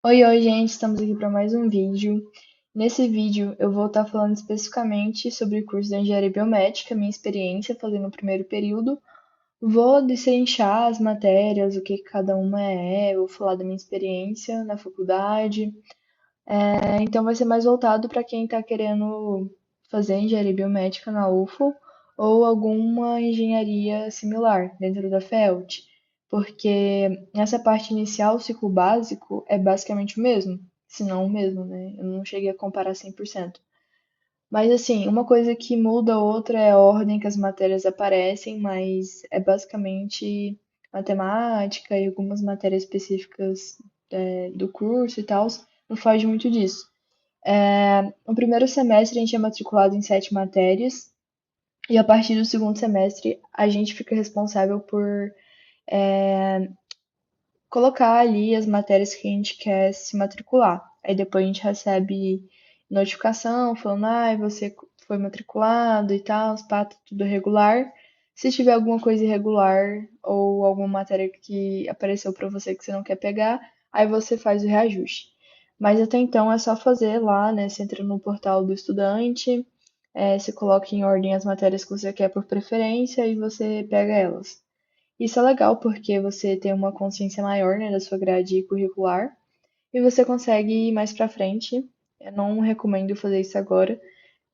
Oi, gente, estamos aqui para mais um vídeo. Nesse vídeo eu vou estar falando especificamente sobre o curso de Engenharia Biomédica, minha experiência fazendo o primeiro período. Vou destrinchar as matérias, o que cada uma vou falar da minha experiência na faculdade. Então vai ser mais voltado para quem está querendo fazer engenharia biomédica na UFO ou alguma engenharia similar dentro da FELT, porque nessa parte inicial, o ciclo básico é basicamente o mesmo, se não o mesmo, né? Eu não cheguei a comparar 100%. Mas assim, uma coisa que muda a outra é a ordem que as matérias aparecem, mas é basicamente matemática e algumas matérias específicas do curso e tal, não foge muito disso. No primeiro semestre a gente é matriculado em 7 matérias, e a partir do segundo semestre a gente fica responsável por colocar ali as matérias que a gente quer se matricular. Aí depois a gente recebe notificação falando, você foi matriculado e tal, pá, tá tudo regular. Se tiver alguma coisa irregular ou alguma matéria que apareceu para você que você não quer pegar, aí você faz o reajuste. Mas até então é só fazer lá, né? Você entra no portal do estudante, você coloca em ordem as matérias que você quer por preferência e você pega elas. Isso é legal porque você tem uma consciência maior, né, da sua grade curricular e você consegue ir mais pra frente. Eu não recomendo fazer isso agora.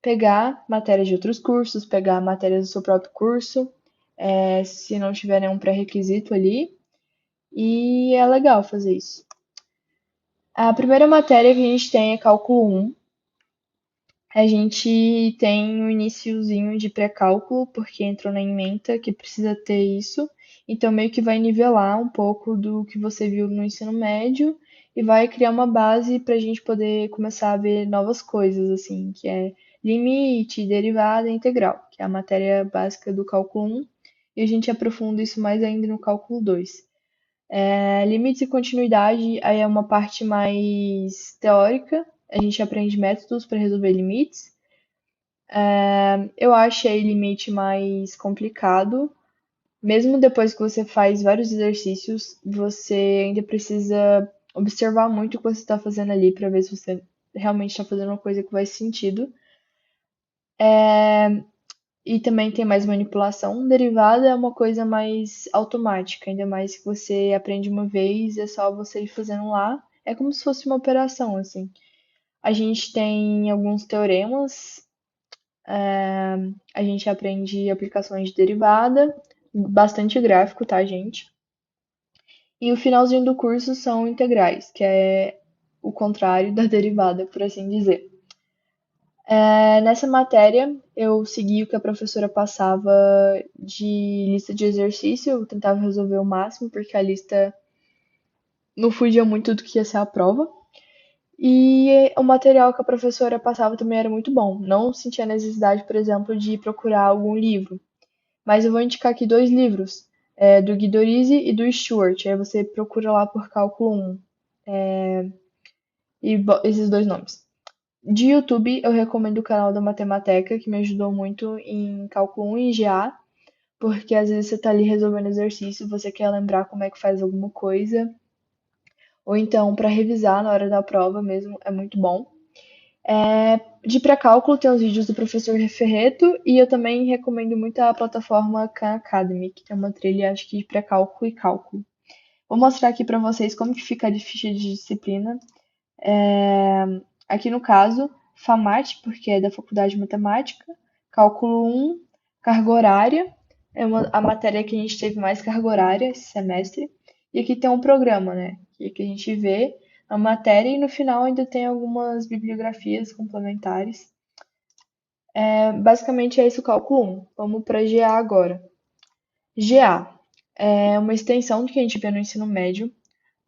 Pegar matérias de outros cursos, pegar matérias do seu próprio curso, se não tiver nenhum pré-requisito ali. E é legal fazer isso. A primeira matéria que a gente tem é cálculo 1. A gente tem um iniciozinho de pré-cálculo, porque entrou na ementa que precisa ter isso. Então, meio que vai nivelar um pouco do que você viu no ensino médio e vai criar uma base para a gente poder começar a ver novas coisas, assim, que é limite, derivada e integral, que é a matéria básica do cálculo 1, e a gente aprofunda isso mais ainda no cálculo 2. Limites e continuidade, aí é uma parte mais teórica, a gente aprende métodos para resolver limites. Eu achei limite mais complicado. Mesmo depois que você faz vários exercícios, você ainda precisa observar muito o que você está fazendo ali para ver se você realmente está fazendo uma coisa que faz sentido. E também tem mais manipulação. Derivada é uma coisa mais automática, ainda mais que você aprende uma vez, é só você ir fazendo lá. É como se fosse uma operação, assim. A gente tem alguns teoremas. A gente aprende aplicações de derivada, bastante gráfico, tá, gente? E o finalzinho do curso são integrais, que é o contrário da derivada, por assim dizer. Nessa matéria, eu segui o que a professora passava de lista de exercício, eu tentava resolver o máximo, porque a lista não fugia muito do que ia ser a prova. E o material que a professora passava também era muito bom. Não sentia necessidade, por exemplo, de procurar algum livro. Mas eu vou indicar aqui 2 livros, do Guidorizi e do Stewart. Aí você procura lá por cálculo 1 e esses 2 nomes. De YouTube, eu recomendo o canal da Matemateca, que me ajudou muito em cálculo 1 e GA, porque às vezes você tá ali resolvendo exercício, você quer lembrar como é que faz alguma coisa, ou então para revisar na hora da prova mesmo, é muito bom. De pré-cálculo tem os vídeos do professor Ferreto e eu também recomendo muito a plataforma Khan Academy, que tem uma trilha, acho que de pré-cálculo e cálculo. Vou mostrar aqui para vocês como que fica a ficha de disciplina. Aqui no caso, FAMAT, porque é da Faculdade de Matemática, cálculo 1, carga horária, a matéria que a gente teve mais carga horária esse semestre. E aqui tem um programa, né? Que a gente vê a matéria e no final ainda tem algumas bibliografias complementares. Basicamente é esse o cálculo 1. Vamos para GA agora. GA é uma extensão do que a gente vê no ensino médio.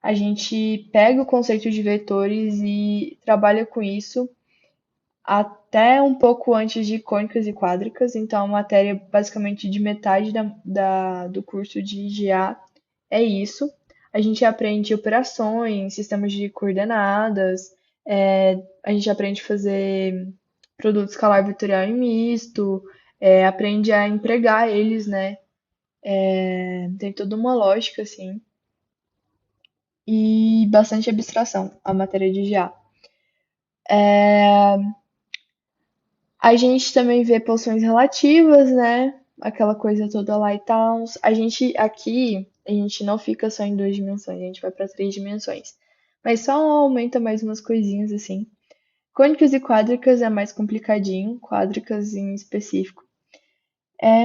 A gente pega o conceito de vetores e trabalha com isso até um pouco antes de cônicas e quádricas. Então, a matéria basicamente de metade do curso de GA é isso. A gente aprende operações, sistemas de coordenadas, a gente aprende a fazer produto escalar vetorial e misto, aprende a empregar eles, né? Tem toda uma lógica, assim. e bastante abstração, a matéria de IA. É, a gente também vê poções relativas, né? Aquela coisa toda lá e tal. A gente aqui, a gente não fica só em duas dimensões, a gente vai para três dimensões. Mas só aumenta mais umas coisinhas assim. Cônicas e quádricas é mais complicadinho, quádricas em específico.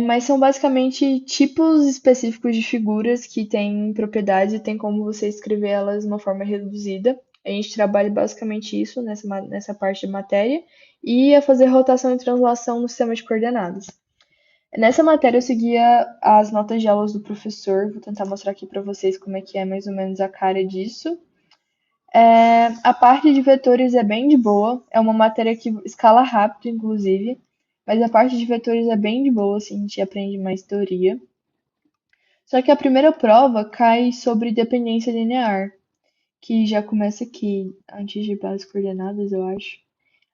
Mas são basicamente tipos específicos de figuras que têm propriedades e tem como você escrever elas de uma forma reduzida. A gente trabalha basicamente isso nessa parte de matéria e a fazer rotação e translação no sistema de coordenadas. Nessa matéria eu seguia as notas de aulas do professor, vou tentar mostrar aqui para vocês como é que é mais ou menos a cara disso. A parte de vetores é bem de boa, é uma matéria que escala rápido, inclusive, mas a parte de vetores é bem de boa, assim, a gente aprende mais teoria. Só que a primeira prova cai sobre dependência linear, que já começa aqui, antes de bases coordenadas, eu acho.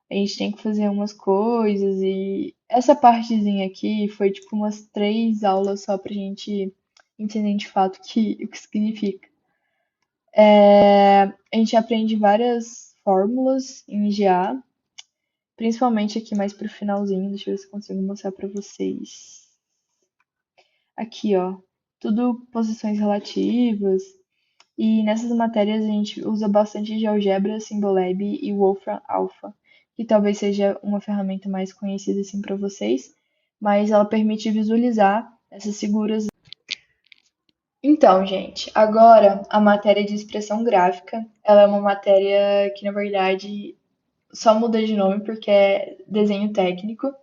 A gente tem que fazer umas coisas e essa partezinha aqui foi tipo umas três aulas só pra gente entender de fato o que significa. A gente aprende várias fórmulas em GA, principalmente aqui mais pro finalzinho. Deixa eu ver se eu consigo mostrar pra vocês. Aqui, ó, tudo posições relativas. E nessas matérias a gente usa bastante GeoGebra, Symbolab e Wolfram Alpha, que talvez seja uma ferramenta mais conhecida assim para vocês, mas ela permite visualizar essas figuras. Então, gente, agora a matéria de expressão gráfica, ela é uma matéria que na verdade só muda de nome porque é desenho técnico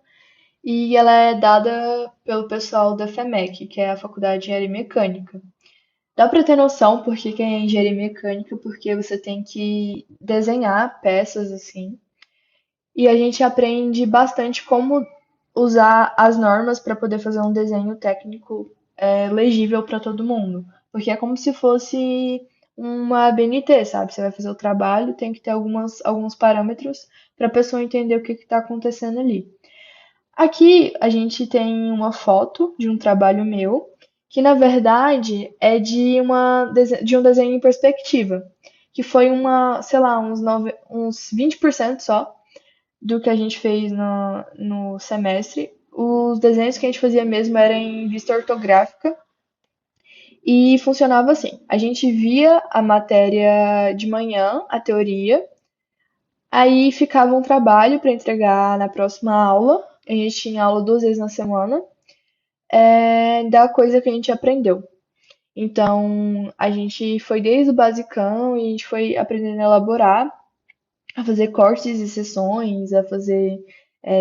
e ela é dada pelo pessoal da FEMEC, que é a Faculdade de Engenharia Mecânica. Dá pra ter noção por que é engenharia mecânica, porque você tem que desenhar peças assim. E a gente aprende bastante como usar as normas para poder fazer um desenho técnico legível para todo mundo. Porque é como se fosse uma BNT, sabe? Você vai fazer o trabalho, tem que ter alguns parâmetros para a pessoa entender o que está acontecendo ali. Aqui a gente tem uma foto de um trabalho meu, que na verdade é de um desenho em perspectiva, que foi sei lá, uns 20% só do que a gente fez no semestre. Os desenhos que a gente fazia mesmo eram em vista ortográfica e funcionava assim: a gente via a matéria de manhã, a teoria, aí ficava um trabalho para entregar na próxima aula. A gente tinha aula duas vezes na semana da coisa que a gente aprendeu. Então, a gente foi desde o basicão e a gente foi aprendendo a elaborar, a fazer cortes e seções, a fazer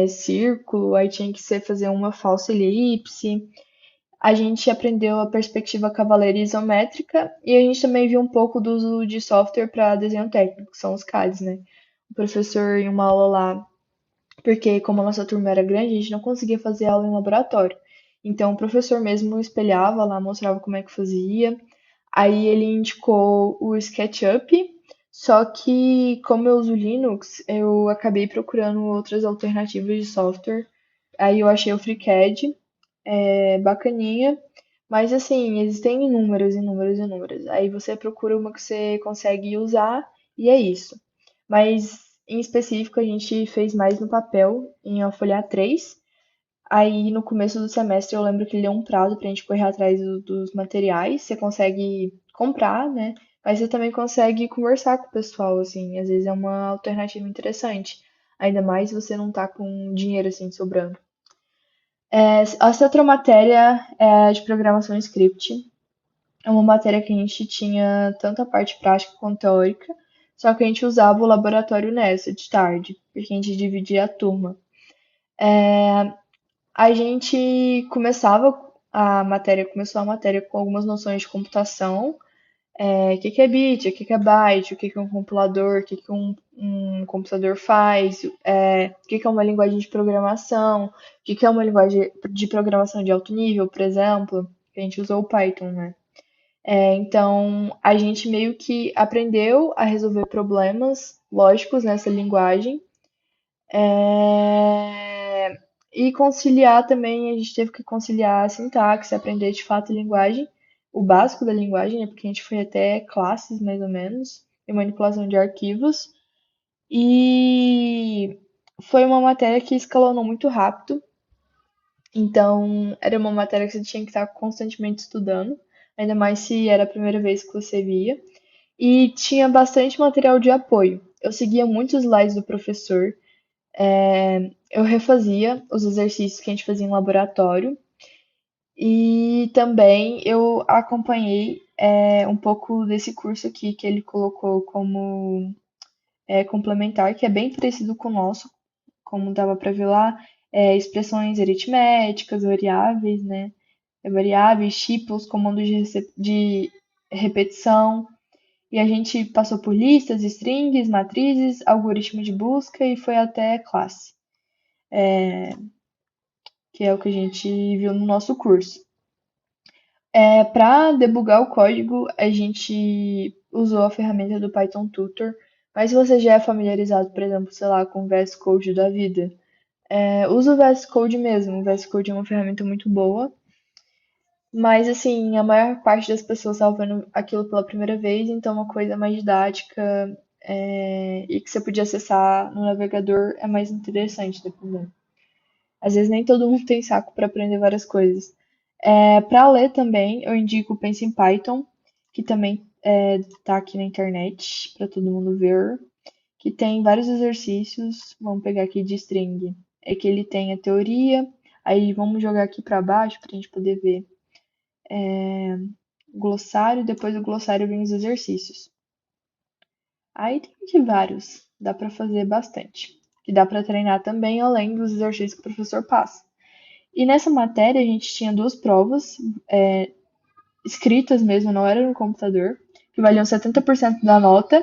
círculo, aí tinha que fazer uma falsa elipse. A gente aprendeu a perspectiva cavaleira isométrica e a gente também viu um pouco do uso de software para desenho técnico, que são os CADs, né? O professor, em uma aula lá, porque como a nossa turma era grande, a gente não conseguia fazer aula em laboratório. Então o professor mesmo espelhava lá, mostrava como é que fazia. Aí ele indicou o SketchUp, só que como eu uso Linux, eu acabei procurando outras alternativas de software. Aí eu achei o FreeCAD, bacaninha, mas assim, existem inúmeras, inúmeras, inúmeras. Aí você procura uma que você consegue usar e é isso. Mas em específico a gente fez mais no papel, em uma folha A3. Aí no começo do semestre eu lembro que ele deu um prazo pra gente correr atrás dos materiais. Você consegue comprar, né? Mas você também consegue conversar com o pessoal, assim. Às vezes é uma alternativa interessante. Ainda mais se você não tá com dinheiro assim sobrando. Essa outra matéria é a de programação script. É uma matéria que a gente tinha tanto a parte prática quanto teórica, só que a gente usava o laboratório nessa de tarde, porque a gente dividia a turma. A gente começou a matéria com algumas noções de computação, o que que é bit, o que que é byte, o que que é um compilador, o que que um computador faz, o que que é uma linguagem de programação, o que que é uma linguagem de programação de alto nível, por exemplo, que a gente usou o Python, né? Então, a gente meio que aprendeu a resolver problemas lógicos nessa linguagem. E conciliar também, a gente teve que conciliar a sintaxe, aprender de fato a linguagem, o básico da linguagem, né? Porque a gente foi até classes, mais ou menos, e manipulação de arquivos. E foi uma matéria que escalonou muito rápido. Então, era uma matéria que você tinha que estar constantemente estudando, ainda mais se era a primeira vez que você via. E tinha bastante material de apoio. Eu seguia muitos slides do professor, eu refazia os exercícios que a gente fazia em laboratório e também eu acompanhei um pouco desse curso aqui que ele colocou como complementar, que é bem parecido com o nosso, como dava para ver lá, expressões aritméticas, variáveis, né? Variáveis, tipos, comandos de repetição. E a gente passou por listas, strings, matrizes, algoritmo de busca e foi até classe, que é o que a gente viu no nosso curso. Para debugar o código, a gente usou a ferramenta do Python Tutor, mas se você já é familiarizado, por exemplo, sei lá, com o VS Code da vida, usa o VS Code mesmo. O VS Code é uma ferramenta muito boa, mas assim, a maior parte das pessoas estava vendo aquilo pela primeira vez, então uma coisa mais didática e que você podia acessar no navegador é mais interessante, dependendo. Às vezes nem todo mundo tem saco para aprender várias coisas. Para ler também, eu indico o Pense em Python, que também tá aqui na internet para todo mundo ver, que tem vários exercícios. Vamos pegar aqui de string. É que ele tem a teoria, aí vamos jogar aqui para baixo para a gente poder ver o glossário, depois do glossário vem os exercícios. Aí tem de vários, dá para fazer bastante. Que dá para treinar também, além dos exercícios que o professor passa. E nessa matéria a gente tinha duas provas, escritas mesmo, não era no computador, que valiam 70% da nota,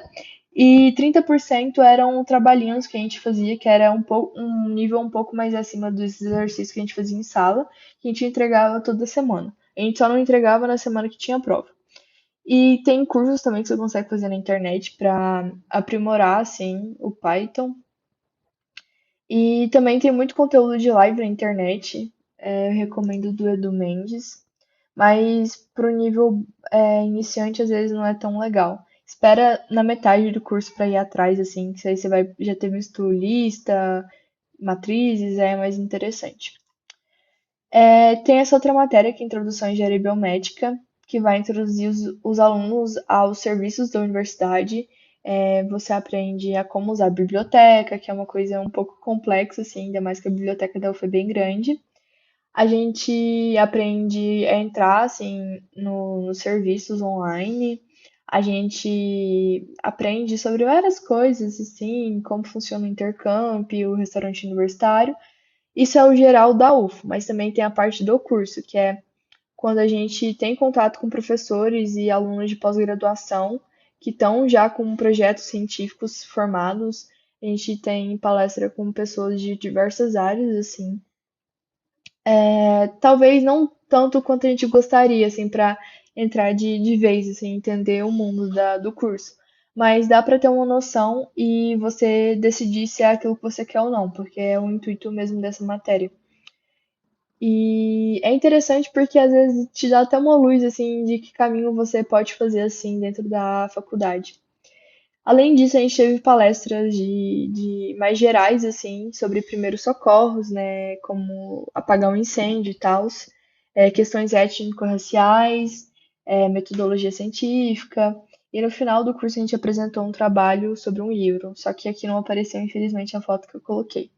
e 30% eram trabalhinhos que a gente fazia, que era um nível um pouco mais acima dos exercícios que a gente fazia em sala, que a gente entregava toda semana. A gente só não entregava na semana que tinha prova. E tem cursos também que você consegue fazer na internet para aprimorar assim o Python. E também tem muito conteúdo de live na internet. Eu recomendo do Edu Mendes. Mas pro nível iniciante às vezes não é tão legal. Espera na metade do curso para ir atrás, assim, que aí você vai já ter visto lista, matrizes, é mais interessante. Tem essa outra matéria, que é Introdução à Engenharia Biomédica, que vai introduzir os alunos aos serviços da universidade. Você aprende a como usar a biblioteca, que é uma coisa um pouco complexa, assim, ainda mais que a biblioteca da UF é bem grande. A gente aprende a entrar, assim, nos serviços online. A gente aprende sobre várias coisas, assim, como funciona o intercamp, o restaurante universitário. Isso é o geral da UFO, mas também tem a parte do curso, que é quando a gente tem contato com professores e alunos de pós-graduação que estão já com projetos científicos formados. A gente tem palestra com pessoas de diversas áreas, assim. Talvez não tanto quanto a gente gostaria, assim, para entrar de vez, assim, entender o mundo do curso. Mas dá para ter uma noção e você decidir se é aquilo que você quer ou não, porque é o intuito mesmo dessa matéria. E é interessante porque às vezes te dá até uma luz assim de que caminho você pode fazer assim dentro da faculdade. Além disso, a gente teve palestras de mais gerais assim sobre primeiros socorros, né, como apagar um incêndio e tal, questões étnico-raciais, metodologia científica. E no final do curso a gente apresentou um trabalho sobre um livro, só que aqui não apareceu infelizmente a foto que eu coloquei.